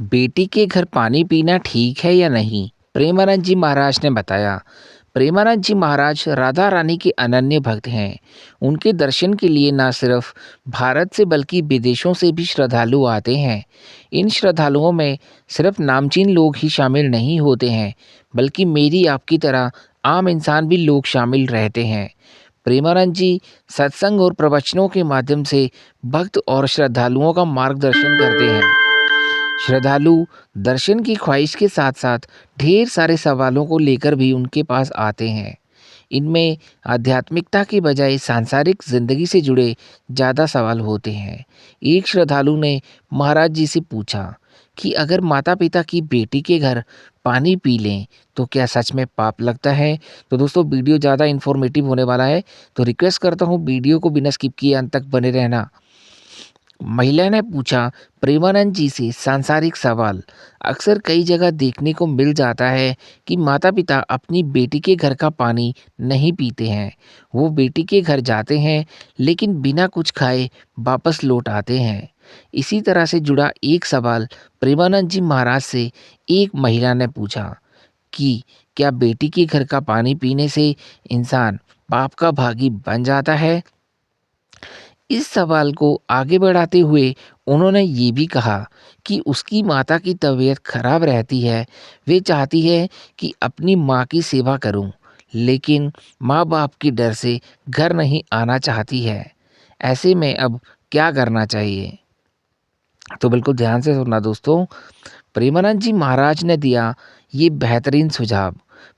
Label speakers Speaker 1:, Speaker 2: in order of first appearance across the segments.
Speaker 1: बेटी के घर पानी पीना ठीक है या नहीं? प्रेमानंद जी महाराज ने बताया। प्रेमानंद जी महाराज राधा रानी के अनन्य भक्त हैं। उनके दर्शन के लिए न सिर्फ भारत से बल्कि विदेशों से भी श्रद्धालु आते हैं। इन श्रद्धालुओं में सिर्फ नामचीन लोग ही शामिल नहीं होते हैं, बल्कि मेरी आपकी तरह आम इंसान भी लोग शामिल रहते हैं। प्रेमानंद जी सत्संग और प्रवचनों के माध्यम से भक्त और श्रद्धालुओं का मार्गदर्शन करते हैं। श्रद्धालु दर्शन की ख्वाहिश के साथ साथ ढेर सारे सवालों को लेकर भी उनके पास आते हैं। इनमें आध्यात्मिकता के बजाय सांसारिक जिंदगी से जुड़े ज़्यादा सवाल होते हैं। एक श्रद्धालु ने महाराज जी से पूछा कि अगर माता पिता की बेटी के घर पानी पी लें तो क्या सच में पाप लगता है। तो दोस्तों, वीडियो ज़्यादा इन्फॉर्मेटिव होने वाला है, तो रिक्वेस्ट करता हूँ वीडियो को बिना स्किप किए अंत तक बने रहना। महिला ने पूछा प्रेमानंद जी से सांसारिक सवाल। अक्सर कई जगह देखने को मिल जाता है कि माता पिता अपनी बेटी के घर का पानी नहीं पीते हैं। वो बेटी के घर जाते हैं लेकिन बिना कुछ खाए वापस लौट आते हैं। इसी तरह से जुड़ा एक सवाल प्रेमानंद जी महाराज से एक महिला ने पूछा कि क्या बेटी के घर का पानी पीने से इंसान पाप का भागी बन जाता है। इस सवाल को आगे बढ़ाते हुए उन्होंने ये भी कहा कि उसकी माता की तबीयत खराब रहती है। वे चाहती है कि अपनी माँ की सेवा करूं, लेकिन माँ बाप की डर से घर नहीं आना चाहती है। ऐसे में अब क्या करना चाहिए? तो बिल्कुल ध्यान से सुनना दोस्तों। प्रेमानंद जी महाराज ने दिया ये बेहतरीन सुझाव।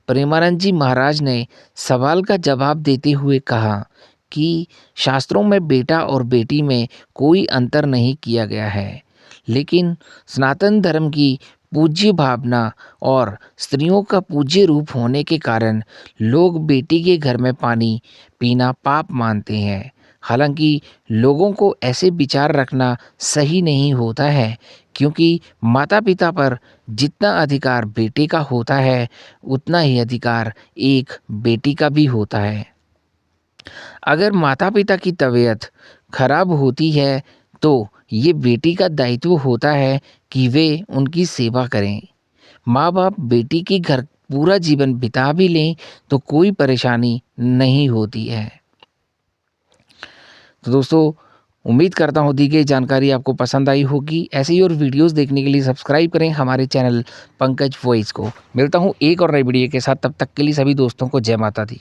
Speaker 1: प्रेमानंद जी महाराज ने सवाल का जवाब देते हुए कहा कि शास्त्रों में बेटा और बेटी में कोई अंतर नहीं किया गया है, लेकिन सनातन धर्म की पूज्य भावना और स्त्रियों का पूज्य रूप होने के कारण लोग बेटी के घर में पानी पीना पाप मानते हैं। हालांकि लोगों को ऐसे विचार रखना सही नहीं होता है, क्योंकि माता पिता पर जितना अधिकार बेटे का होता है, उतना ही अधिकार एक बेटी का भी होता है। अगर माता पिता की तबीयत खराब होती है तो ये बेटी का दायित्व होता है कि वे उनकी सेवा करें। माँ बाप बेटी के घर पूरा जीवन बिता भी लें तो कोई परेशानी नहीं होती है। तो दोस्तों, उम्मीद करता हूँ दी गई जानकारी आपको पसंद आई होगी। ऐसे ही और वीडियोस देखने के लिए सब्सक्राइब करें हमारे चैनल पंकज वॉइस को। मिलता हूँ एक और नई वीडियो के साथ, तब तक के लिए सभी दोस्तों को जय माता दी।